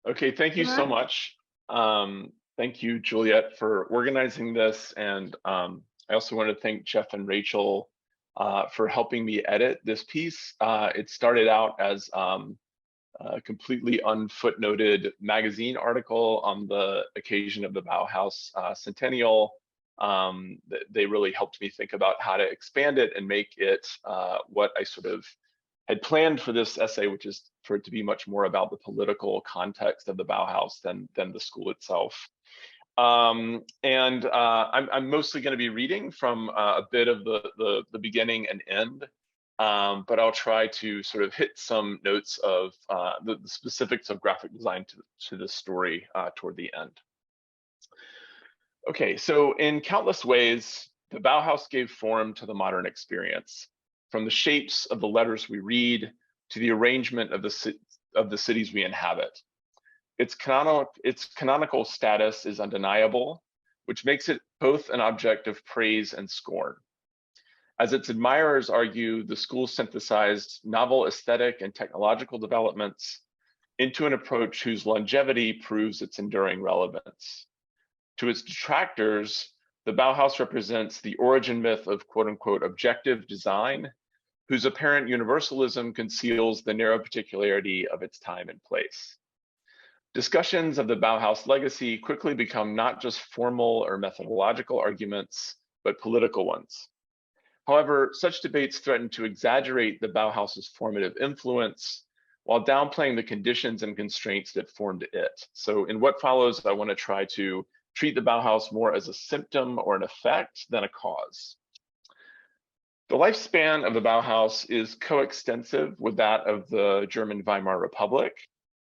Okay, thank you so much. Thank you, Juliet, for organizing this. And I also want to thank Jeff and Rachel for helping me edit this piece. It started out as a completely unfootnoted magazine article on the occasion of the Bauhaus centennial. They really helped me think about how to expand it and make it what I sort of had planned for this essay, which is for it to be much more about the political context of the Bauhaus than the school itself. I'm mostly going to be reading from a bit of the beginning and end, but I'll try to sort of hit some notes of the specifics of graphic design to the story toward the end. Okay, so in countless ways, the Bauhaus gave form to the modern experience, from the shapes of the letters we read to the arrangement of the cities we inhabit. Its canonical status is undeniable, which makes it both an object of praise and scorn. As its admirers argue, the school synthesized novel aesthetic and technological developments into an approach whose longevity proves its enduring relevance. To its detractors, the Bauhaus represents the origin myth of quote-unquote objective design, whose apparent universalism conceals the narrow particularity of its time and place. Discussions of the Bauhaus legacy quickly become not just formal or methodological arguments, but political ones. However, such debates threaten to exaggerate the Bauhaus's formative influence while downplaying the conditions and constraints that formed it. So in what follows, I want to try to treat the Bauhaus more as a symptom or an effect than a cause. The lifespan of the Bauhaus is coextensive with that of the German Weimar Republic.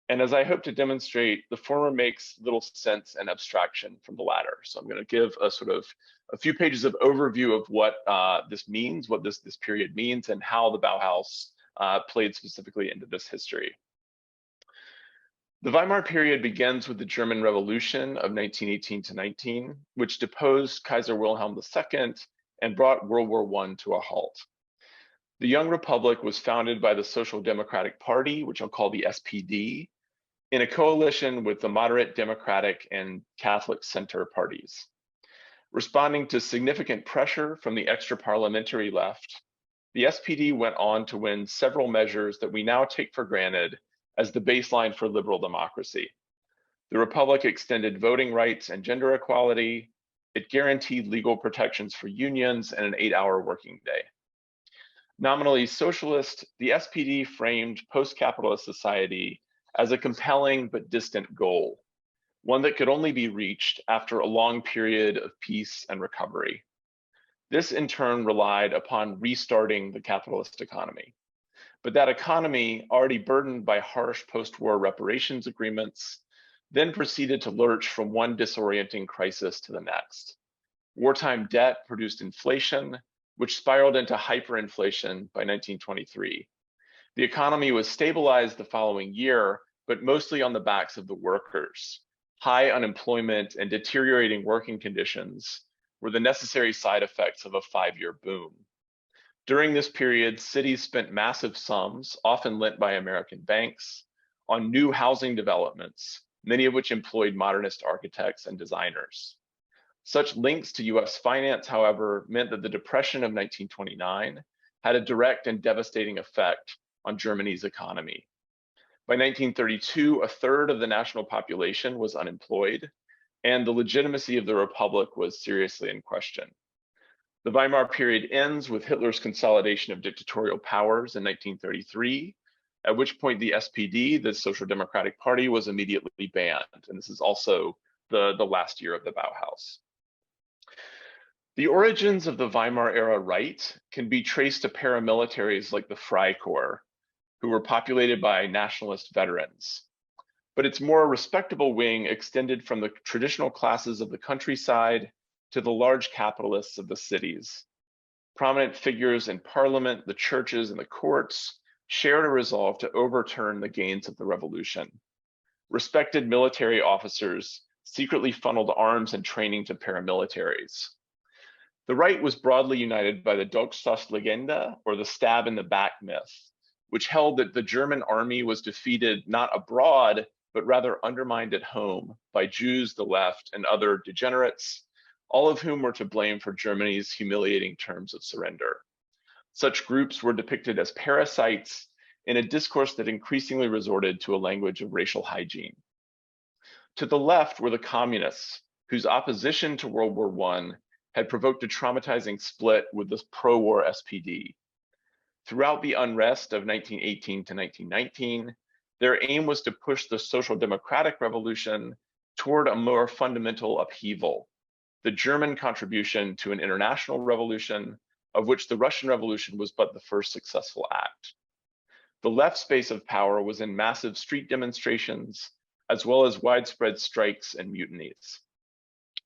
And as I hope to demonstrate, the former makes little sense and abstraction from the latter. So I'm going to give a few pages of overview of what this means, what this period means, and how the Bauhaus played specifically into this history. The Weimar period begins with the German Revolution of 1918 to 19, which deposed Kaiser Wilhelm II and brought World War I to a halt. The young republic was founded by the Social Democratic Party, which I'll call the SPD, in a coalition with the moderate Democratic and Catholic center parties. Responding to significant pressure from the extra-parliamentary left, the SPD went on to win several measures that we now take for granted as the baseline for liberal democracy. The Republic extended voting rights and gender equality. It guaranteed legal protections for unions and an 8-hour working day. Nominally socialist, the SPD framed post-capitalist society as a compelling but distant goal, one that could only be reached after a long period of peace and recovery. This in turn relied upon restarting the capitalist economy. But that economy, already burdened by harsh post-war reparations agreements, then proceeded to lurch from one disorienting crisis to the next. Wartime debt produced inflation, which spiraled into hyperinflation by 1923. The economy was stabilized the following year, but mostly on the backs of the workers. High unemployment and deteriorating working conditions were the necessary side effects of a 5-year boom. During this period, cities spent massive sums, often lent by American banks, on new housing developments, many of which employed modernist architects and designers. Such links to US finance, however, meant that the Depression of 1929 had a direct and devastating effect on Germany's economy. By 1932, a third of the national population was unemployed, and the legitimacy of the Republic was seriously in question. The Weimar period ends with Hitler's consolidation of dictatorial powers in 1933, at which point the SPD, the Social Democratic Party, was immediately banned. And this is also the last year of the Bauhaus. The origins of the Weimar era right can be traced to paramilitaries like the Freikorps, who were populated by nationalist veterans. But its more respectable wing extended from the traditional classes of the countryside to the large capitalists of the cities. Prominent figures in parliament, the churches, and the courts shared a resolve to overturn the gains of the revolution. Respected military officers secretly funneled arms and training to paramilitaries. The right was broadly united by the Dogstos-Legende, or the stab in the back myth, which held that the German army was defeated not abroad, but rather undermined at home by Jews, the left, and other degenerates, all of whom were to blame for Germany's humiliating terms of surrender. Such groups were depicted as parasites in a discourse that increasingly resorted to a language of racial hygiene. To the left were the communists, whose opposition to World War I had provoked a traumatizing split with the pro-war SPD. Throughout the unrest of 1918 to 1919, their aim was to push the social democratic revolution toward a more fundamental upheaval, the German contribution to an international revolution, of which the Russian Revolution was but the first successful act. The left's base of power was in massive street demonstrations, as well as widespread strikes and mutinies.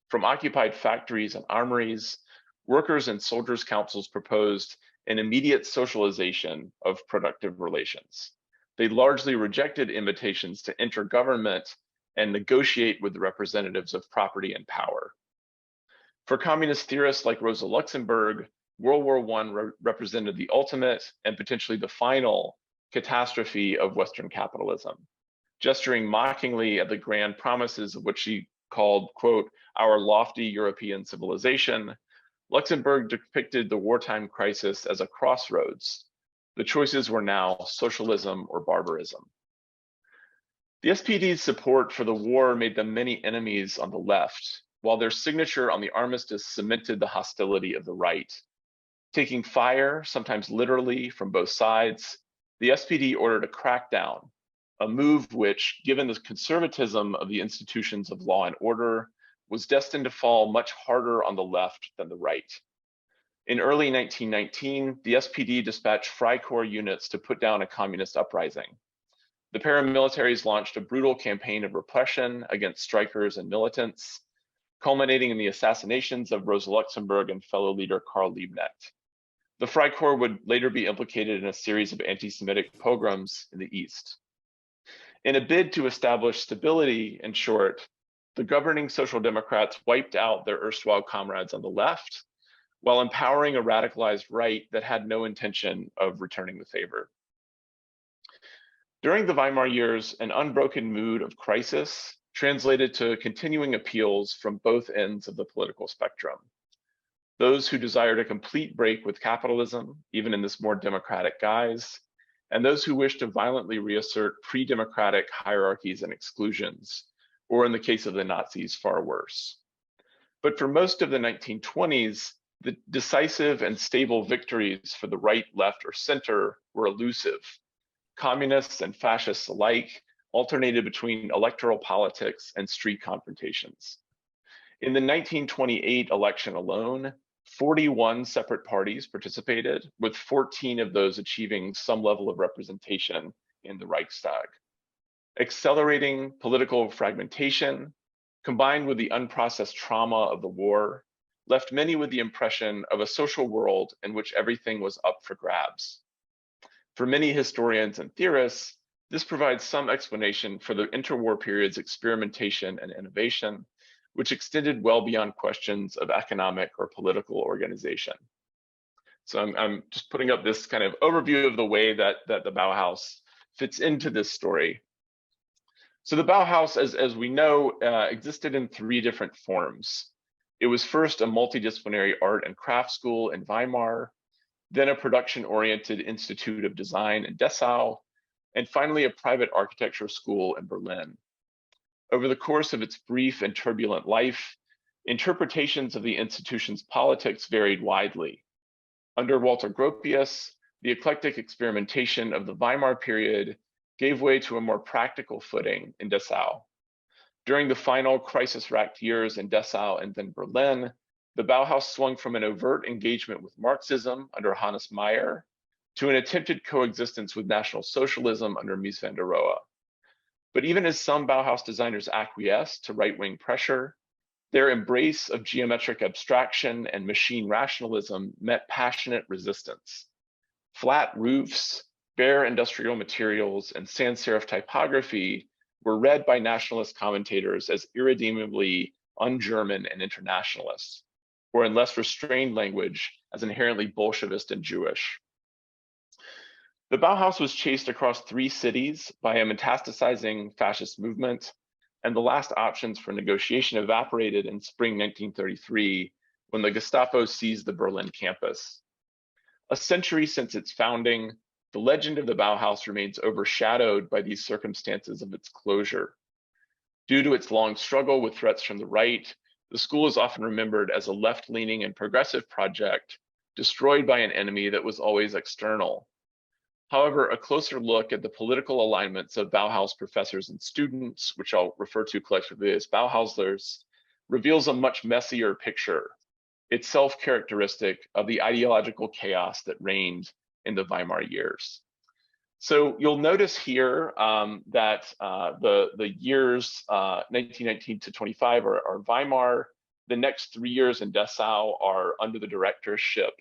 From occupied factories and armories, workers and soldiers' councils proposed an immediate socialization of productive relations. They largely rejected invitations to enter government and negotiate with the representatives of property and power. For communist theorists like Rosa Luxemburg, World War I represented the ultimate and potentially the final catastrophe of Western capitalism, gesturing mockingly at the grand promises of what she called, quote, our lofty European civilization. Luxemburg depicted the wartime crisis as a crossroads. The choices were now socialism or barbarism. The SPD's support for the war made them many enemies on the left, while their signature on the armistice cemented the hostility of the right. Taking fire, sometimes literally, from both sides, the SPD ordered a crackdown, a move which, given the conservatism of the institutions of law and order, was destined to fall much harder on the left than the right. In early 1919, the SPD dispatched Freikorps units to put down a communist uprising. The paramilitaries launched a brutal campaign of repression against strikers and militants, culminating in the assassinations of Rosa Luxemburg and fellow leader Karl Liebknecht. The Freikorps would later be implicated in a series of anti-Semitic pogroms in the East. In a bid to establish stability, in short, the governing Social Democrats wiped out their erstwhile comrades on the left, while empowering a radicalized right that had no intention of returning the favor. During the Weimar years, an unbroken mood of crisis translated to continuing appeals from both ends of the political spectrum. Those who desired a complete break with capitalism, even in this more democratic guise, and those who wished to violently reassert pre-democratic hierarchies and exclusions, or in the case of the Nazis, far worse. But for most of the 1920s, the decisive and stable victories for the right, left, or center were elusive. Communists and fascists alike alternated between electoral politics and street confrontations. In the 1928 election alone, 41 separate parties participated, with 14 of those achieving some level of representation in the Reichstag. Accelerating political fragmentation, combined with the unprocessed trauma of the war, left many with the impression of a social world in which everything was up for grabs. For many historians and theorists, this provides some explanation for the interwar period's experimentation and innovation, which extended well beyond questions of economic or political organization. So I'm just putting up this kind of overview of the way that the Bauhaus fits into this story. So the Bauhaus, as we know, existed in three different forms. It was first a multidisciplinary art and craft school in Weimar, then a production-oriented institute of design in Dessau, and finally a private architecture school in Berlin. Over the course of its brief and turbulent life, interpretations of the institution's politics varied widely. Under Walter Gropius, the eclectic experimentation of the Weimar period gave way to a more practical footing in Dessau. During the final crisis-racked years in Dessau and then Berlin, the Bauhaus swung from an overt engagement with Marxism under Hannes Meyer to an attempted coexistence with National Socialism under Mies van der Rohe. But even as some Bauhaus designers acquiesced to right-wing pressure, their embrace of geometric abstraction and machine rationalism met passionate resistance. Flat roofs, bare industrial materials, and sans serif typography were read by nationalist commentators as irredeemably un-German and internationalist, or in less restrained language, as inherently Bolshevist and Jewish. The Bauhaus was chased across 3 cities by a metastasizing fascist movement, and the last options for negotiation evaporated in spring 1933 when the Gestapo seized the Berlin campus. A century since its founding, the legend of the Bauhaus remains overshadowed by these circumstances of its closure. Due to its long struggle with threats from the right, the school is often remembered as a left-leaning and progressive project destroyed by an enemy that was always external. However, a closer look at the political alignments of Bauhaus professors and students, which I'll refer to collectively as Bauhauslers, reveals a much messier picture, itself characteristic of the ideological chaos that reigned in the Weimar years. So you'll notice here that the years 1919 to 25 are Weimar. The next 3 years in Dessau are under the directorship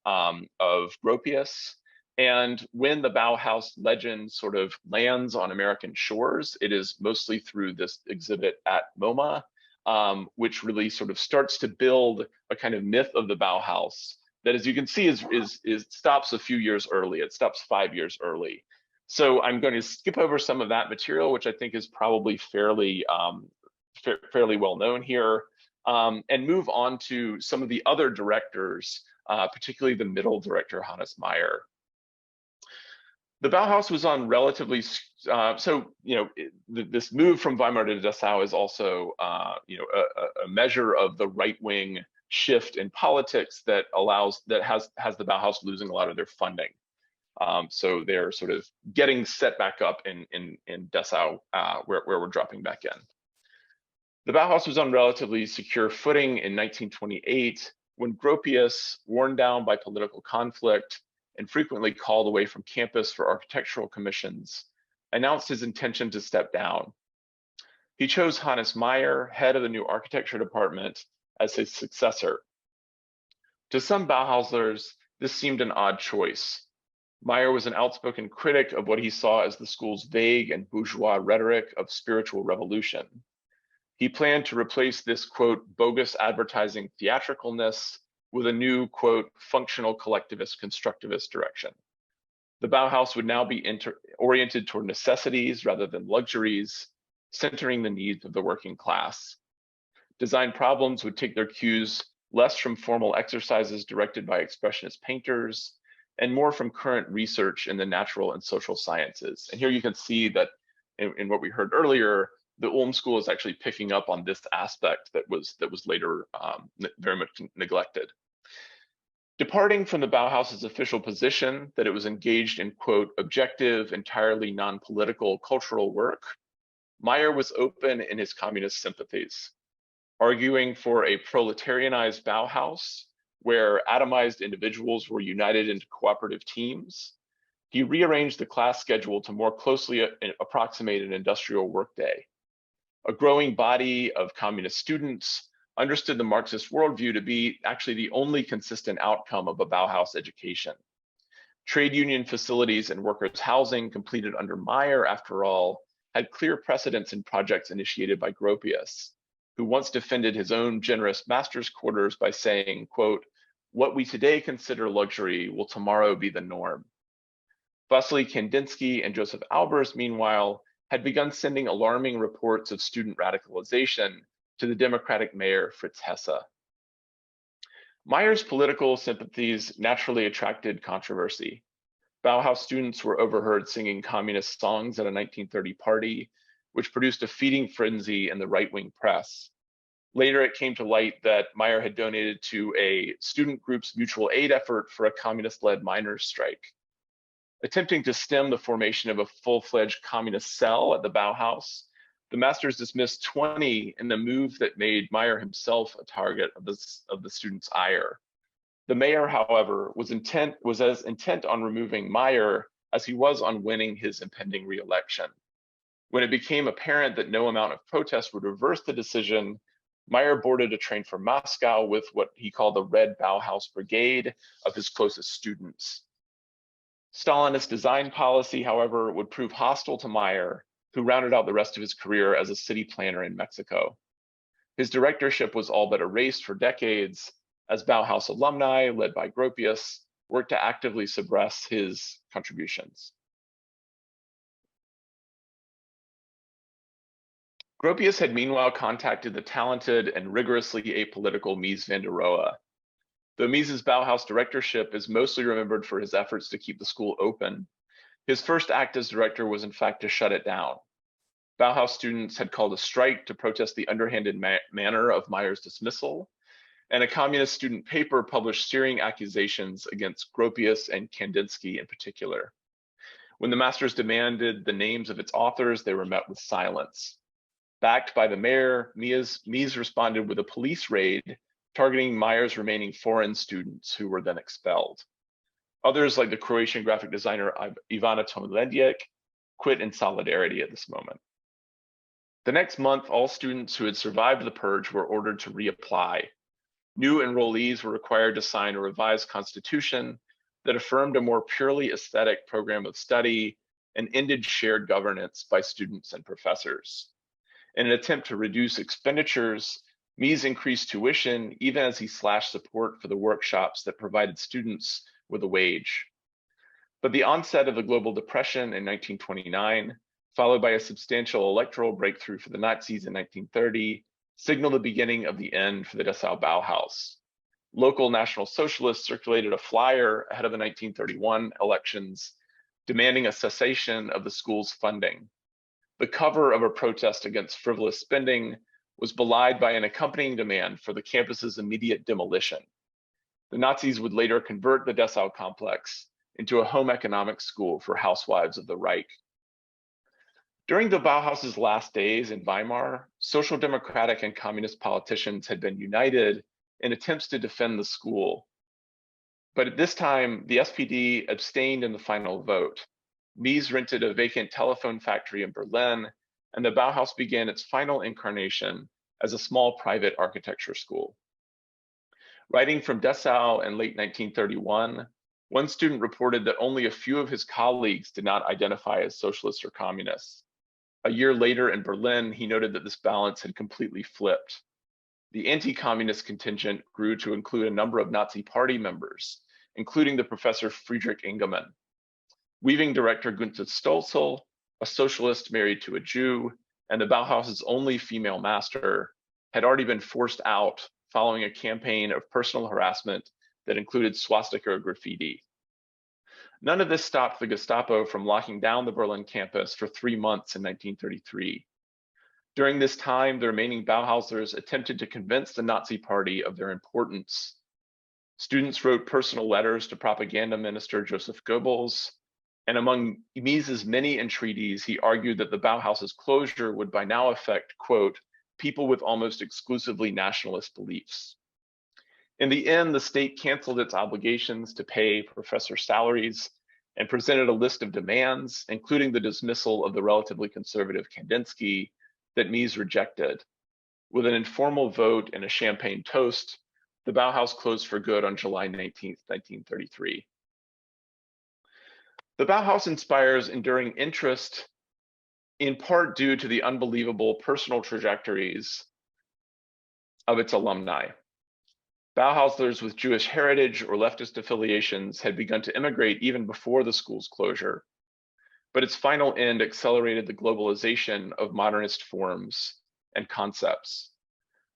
of Gropius. And when the Bauhaus legend sort of lands on American shores, it is mostly through this exhibit at MoMA, which really sort of starts to build a kind of myth of the Bauhaus that, as you can see, is stops a few years early. It stops 5 years early. So I'm going to skip over some of that material, which I think is probably fairly well known here, and move on to some of the other directors, particularly the middle director, Hannes Meyer. The Bauhaus was on relatively, this move from Weimar to Dessau is also, a measure of the right-wing shift in politics that has the Bauhaus losing a lot of their funding. So they're sort of getting set back up in Dessau, where we're dropping back in. The Bauhaus was on relatively secure footing in 1928 when Gropius, worn down by political conflict and frequently called away from campus for architectural commissions, announced his intention to step down. He chose Hannes Meyer, head of the new architecture department, as his successor. To some Bauhauslers, this seemed an odd choice. Meyer was an outspoken critic of what he saw as the school's vague and bourgeois rhetoric of spiritual revolution. He planned to replace this, quote, bogus advertising theatricalness with a new, quote, functional collectivist constructivist direction. The Bauhaus would now be oriented toward necessities rather than luxuries, centering the needs of the working class. Design problems would take their cues less from formal exercises directed by expressionist painters and more from current research in the natural and social sciences. And here you can see that in what we heard earlier, the Ulm School is actually picking up on this aspect that was later very much neglected. Departing from the Bauhaus's official position that it was engaged in, quote, objective, entirely non-political cultural work, Meyer was open in his communist sympathies, arguing for a proletarianized Bauhaus where atomized individuals were united into cooperative teams. He rearranged the class schedule to more closely approximate an industrial workday. A growing body of communist students understood the Marxist worldview to be actually the only consistent outcome of a Bauhaus education. Trade union facilities and workers' housing completed under Meyer, after all, had clear precedents in projects initiated by Gropius, who once defended his own generous master's quarters by saying, quote, what we today consider luxury will tomorrow be the norm. Vasily Kandinsky and Joseph Albers, meanwhile, had begun sending alarming reports of student radicalization to the Democratic mayor, Fritz Hesse. Meyer's political sympathies naturally attracted controversy. Bauhaus students were overheard singing communist songs at a 1930 party, which produced a feeding frenzy in the right-wing press. Later, it came to light that Meyer had donated to a student group's mutual aid effort for a communist-led miners' strike. Attempting to stem the formation of a full-fledged communist cell at the Bauhaus, the masters dismissed 20 in the move that made Meyer himself a target of the students' ire. The mayor, however, was as intent on removing Meyer as he was on winning his impending re-election. When it became apparent that no amount of protest would reverse the decision, Meyer boarded a train for Moscow with what he called the Red Bauhaus Brigade of his closest students. Stalinist design policy, however, would prove hostile to Meyer, who rounded out the rest of his career as a city planner in Mexico. His directorship was all but erased for decades as Bauhaus alumni, led by Gropius, worked to actively suppress his contributions. Gropius had meanwhile contacted the talented and rigorously apolitical Mies van der Rohe. Though Mies's Bauhaus directorship is mostly remembered for his efforts to keep the school open, his first act as director was in fact to shut it down. Bauhaus students had called a strike to protest the underhanded manner of Meyer's dismissal, and a communist student paper published searing accusations against Gropius and Kandinsky in particular. When the masters demanded the names of its authors, they were met with silence. Backed by the mayor, Mies responded with a police raid targeting Meyer's remaining foreign students who were then expelled. Others, like the Croatian graphic designer Ivana Tomljendiek, quit in solidarity at this moment. The next month, all students who had survived the purge were ordered to reapply. New enrollees were required to sign a revised constitution that affirmed a more purely aesthetic program of study and ended shared governance by students and professors. In an attempt to reduce expenditures, Mies increased tuition even as he slashed support for the workshops that provided students with a wage. But the onset of the global depression in 1929, followed by a substantial electoral breakthrough for the Nazis in 1930, signaled the beginning of the end for the Dessau Bauhaus. Local National Socialists circulated a flyer ahead of the 1931 elections demanding a cessation of the school's funding. The cover of a protest against frivolous spending was belied by an accompanying demand for the campus's immediate demolition. The Nazis would later convert the Dessau complex into a home economics school for housewives of the Reich. During the Bauhaus's last days in Weimar, social democratic and communist politicians had been united in attempts to defend the school. But at this time, the SPD abstained in the final vote. Mies rented a vacant telephone factory in Berlin, and the Bauhaus began its final incarnation as a small private architecture school. Writing from Dessau in late 1931, one student reported that only a few of his colleagues did not identify as socialists or communists. A year later in Berlin, he noted that this balance had completely flipped. The anti-communist contingent grew to include a number of Nazi party members, including the professor Friedrich Engelmann. Weaving director Günther Stölzel, a socialist married to a Jew, and the Bauhaus's only female master, had already been forced out following a campaign of personal harassment that included swastika graffiti. None of this stopped the Gestapo from locking down the Berlin campus for 3 months in 1933. During this time, the remaining Bauhausers attempted to convince the Nazi Party of their importance. Students wrote personal letters to propaganda minister Joseph Goebbels, and among Mies's many entreaties, he argued that the Bauhaus's closure would by now affect, quote, people with almost exclusively nationalist beliefs. In the end, the state canceled its obligations to pay professor salaries and presented a list of demands, including the dismissal of the relatively conservative Kandinsky, that Mies rejected. With an informal vote and a champagne toast, the Bauhaus closed for good on July 19, 1933. The Bauhaus inspires enduring interest in part due to the unbelievable personal trajectories of its alumni. Bauhausers with Jewish heritage or leftist affiliations had begun to immigrate even before the school's closure, but its final end accelerated the globalization of modernist forms and concepts.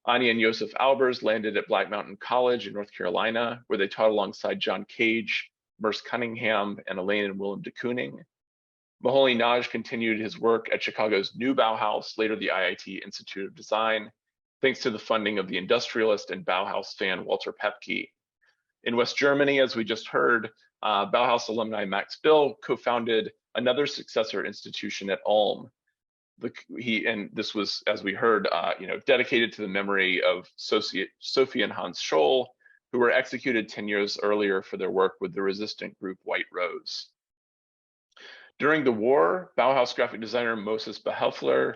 Anya and Joseph Albers landed at Black Mountain College in North Carolina, where they taught alongside John Cage, Merce Cunningham, and Elaine and Willem de Kooning. Moholy Nagy continued his work at Chicago's new Bauhaus, later the IIT Institute of Design, thanks to the funding of the industrialist and Bauhaus fan Walter Pepke. In West Germany, as we just heard, Bauhaus alumni Max Bill co-founded another successor institution at Ulm. And this was, as we heard, dedicated to the memory of Sophie and Hans Scholl, who were executed 10 years earlier for their work with the resistant group White Rose. During the war, Bauhaus graphic designer Moses Behelfler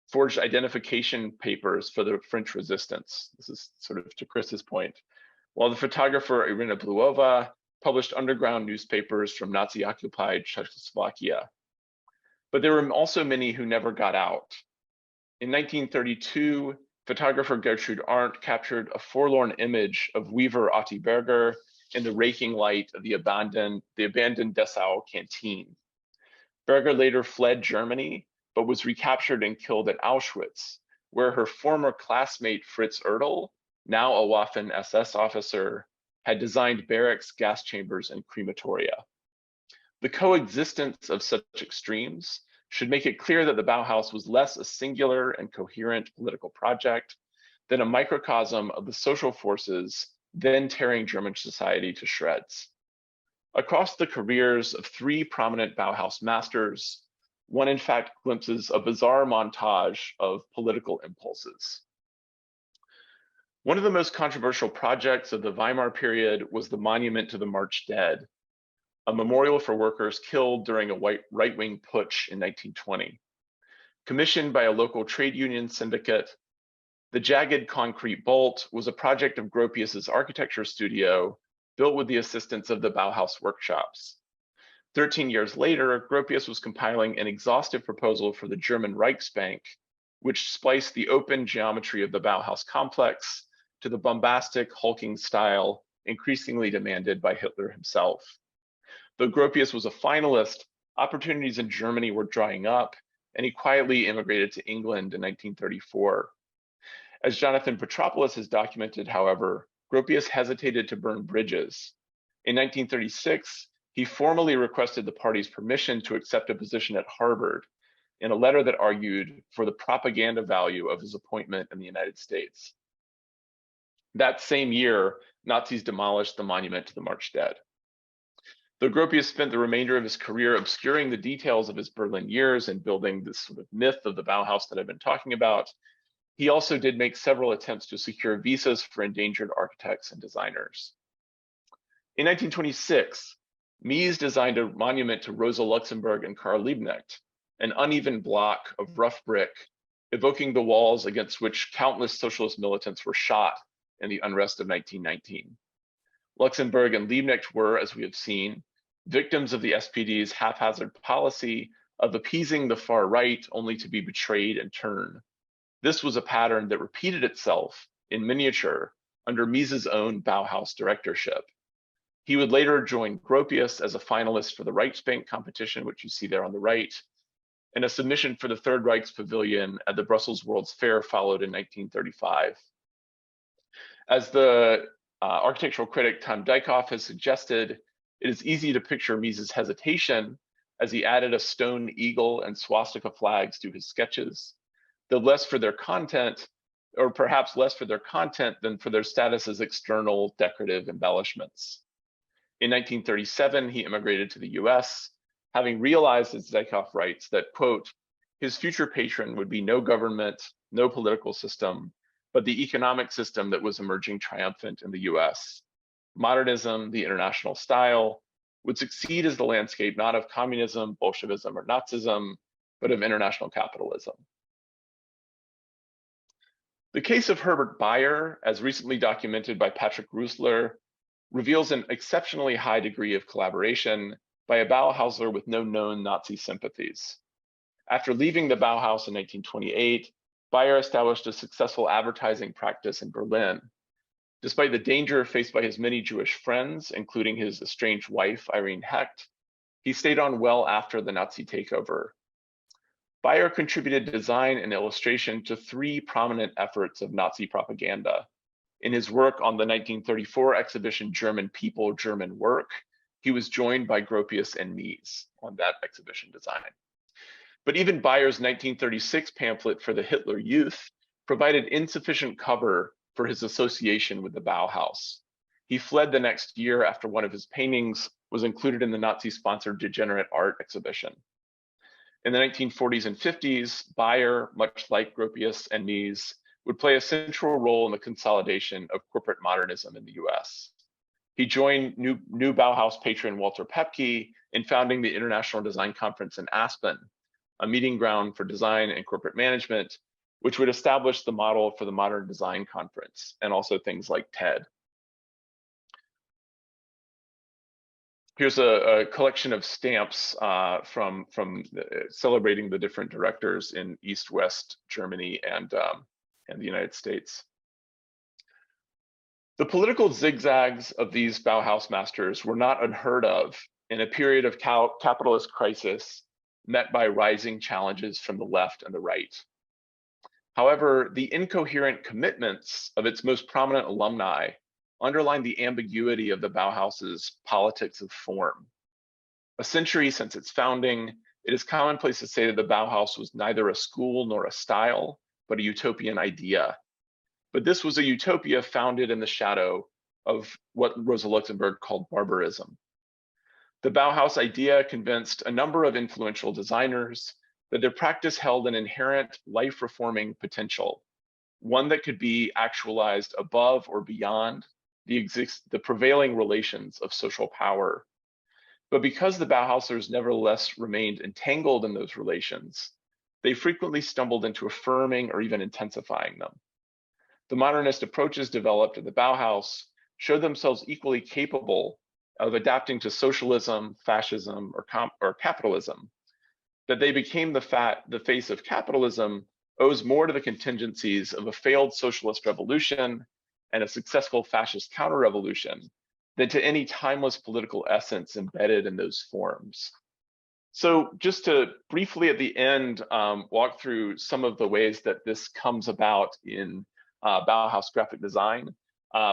forged identification papers for the French resistance. This is sort of to Chris's point. While the photographer Irina Bluova published underground newspapers from Nazi-occupied Czechoslovakia. But there were also many who never got out. In 1932, photographer Gertrude Arndt captured a forlorn image of weaver Otti Berger in the raking light of the abandoned Dessau canteen. Berger later fled Germany, but was recaptured and killed at Auschwitz, where her former classmate Fritz Ertl, now a Waffen SS officer, had designed barracks, gas chambers, and crematoria. The coexistence of such extremes should make it clear that the Bauhaus was less a singular and coherent political project than a microcosm of the social forces then tearing German society to shreds. Across the careers of three prominent Bauhaus masters, one in fact glimpses a bizarre montage of political impulses. One of the most controversial projects of the Weimar period was the Monument to the March Dead, a memorial for workers killed during a right-wing putsch in 1920. Commissioned by a local trade union syndicate, the jagged concrete bolt was a project of Gropius's architecture studio built with the assistance of the Bauhaus workshops. 13 years later, Gropius was compiling an exhaustive proposal for the German Reichsbank, which spliced the open geometry of the Bauhaus complex to the bombastic, hulking style increasingly demanded by Hitler himself. Though Gropius was a finalist, opportunities in Germany were drying up, and he quietly immigrated to England in 1934. As Jonathan Petropoulos has documented, however, Gropius hesitated to burn bridges. In 1936, he formally requested the party's permission to accept a position at Harvard in a letter that argued for the propaganda value of his appointment in the United States. That same year, Nazis demolished the monument to the March Dead. Though Gropius spent the remainder of his career obscuring the details of his Berlin years and building this sort of myth of the Bauhaus that I've been talking about, he also did make several attempts to secure visas for endangered architects and designers. In 1926, Mies designed a monument to Rosa Luxemburg and Karl Liebknecht, an uneven block of rough brick, evoking the walls against which countless socialist militants were shot in the unrest of 1919. Luxemburg and Liebknecht were, as we have seen, victims of the SPD's haphazard policy of appeasing the far right only to be betrayed in turn. This was a pattern that repeated itself in miniature under Mies's own Bauhaus directorship. He would later join Gropius as a finalist for the Reichsbank competition, which you see there on the right, and a submission for the Third Reich's Pavilion at the Brussels World's Fair followed in 1935. As the architectural critic Tom Dykhoff has suggested, it is easy to picture Mies's hesitation as he added a stone eagle and swastika flags to his sketches, though less for their content, or perhaps less for their content than for their status as external decorative embellishments. In 1937, he immigrated to the US, having realized, as Dykhoff writes, that, quote, his future patron would be no government, no political system, but the economic system that was emerging triumphant in the US. Modernism, the international style, would succeed as the landscape not of communism, Bolshevism, or Nazism, but of international capitalism. The case of Herbert Bayer, as recently documented by Patrick Rusler, reveals an exceptionally high degree of collaboration by a Bauhauser with no known Nazi sympathies. After leaving the Bauhaus in 1928, Bayer established a successful advertising practice in Berlin. Despite the danger faced by his many Jewish friends, including his estranged wife, Irene Hecht, he stayed on well after the Nazi takeover. Bayer contributed design and illustration to three prominent efforts of Nazi propaganda. In his work on the 1934 exhibition German People, German Work, he was joined by Gropius and Mies on that exhibition design. But even Bayer's 1936 pamphlet for the Hitler Youth provided insufficient cover for his association with the Bauhaus. He fled the next year after one of his paintings was included in the Nazi-sponsored degenerate art exhibition. In the 1940s and 50s, Bayer, much like Gropius and Mies, would play a central role in the consolidation of corporate modernism in the US. He joined new Bauhaus patron Walter Pepke in founding the International Design Conference in Aspen, a meeting ground for design and corporate management, which would establish the model for the Modern Design Conference and also things like TED. Here's a collection of stamps from celebrating the different directors in East-West Germany and the United States. The political zigzags of these Bauhaus masters were not unheard of in a period of capitalist crisis met by rising challenges from the left and the right. However, the incoherent commitments of its most prominent alumni underline the ambiguity of the Bauhaus's politics of form. A century since its founding, it is commonplace to say that the Bauhaus was neither a school nor a style, but a utopian idea. But this was a utopia founded in the shadow of what Rosa Luxemburg called barbarism. The Bauhaus idea convinced a number of influential designers that their practice held an inherent life-reforming potential, one that could be actualized above or beyond the prevailing relations of social power. But because the Bauhausers nevertheless remained entangled in those relations, they frequently stumbled into affirming or even intensifying them. The modernist approaches developed at the Bauhaus showed themselves equally capable of adapting to socialism, fascism, or capitalism. That they became the face of capitalism owes more to the contingencies of a failed socialist revolution and a successful fascist counter-revolution than to any timeless political essence embedded in those forms. So just to briefly at the end walk through some of the ways that this comes about in Bauhaus graphic design.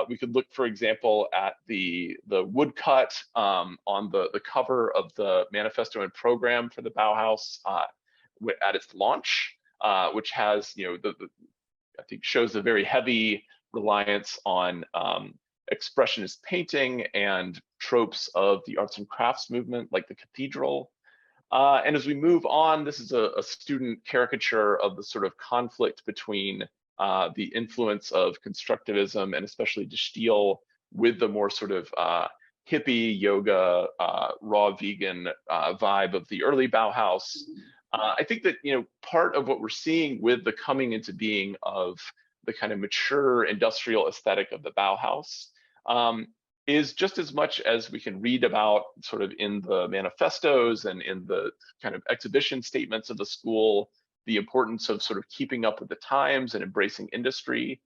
We could look, for example, at the woodcut on the cover of the manifesto and program for the Bauhaus at its launch, which has, I think shows a very heavy reliance on expressionist painting and tropes of the arts and crafts movement, like the cathedral. And as we move on, this is a student caricature of the sort of conflict between the influence of constructivism and especially de Stijl with the more sort of hippie yoga, raw vegan vibe of the early Bauhaus. I think that, part of what we're seeing with the coming into being of the kind of mature industrial aesthetic of the Bauhaus is just as much as we can read about sort of in the manifestos and in the kind of exhibition statements of the school, the importance of sort of keeping up with the times and embracing industry.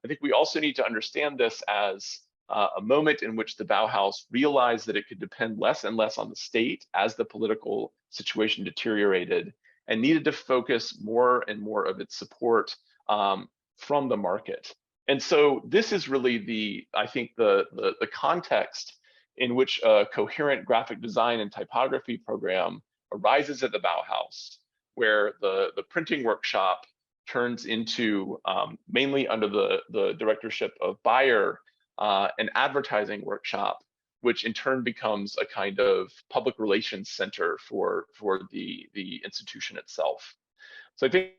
I think we also need to understand this as a moment in which the Bauhaus realized that it could depend less and less on the state as the political situation deteriorated and needed to focus more and more of its support from the market. And so this is really I think the context in which a coherent graphic design and typography program arises at the Bauhaus, where the printing workshop turns into, mainly under the directorship of Meyer, an advertising workshop, which in turn becomes a kind of public relations center for the institution itself. So I think,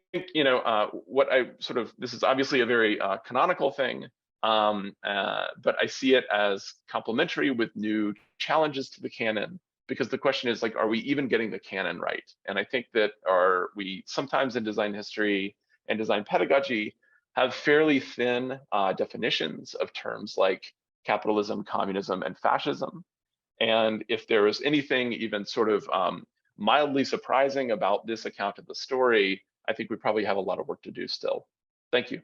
this is obviously a very canonical thing, but I see it as complementary with new challenges to the canon, because the question is, like, are we even getting the canon right? And I think that we sometimes in design history and design pedagogy have fairly thin definitions of terms like capitalism, communism, and fascism. And if there is anything even sort of mildly surprising about this account of the story, I think we probably have a lot of work to do still. Thank you.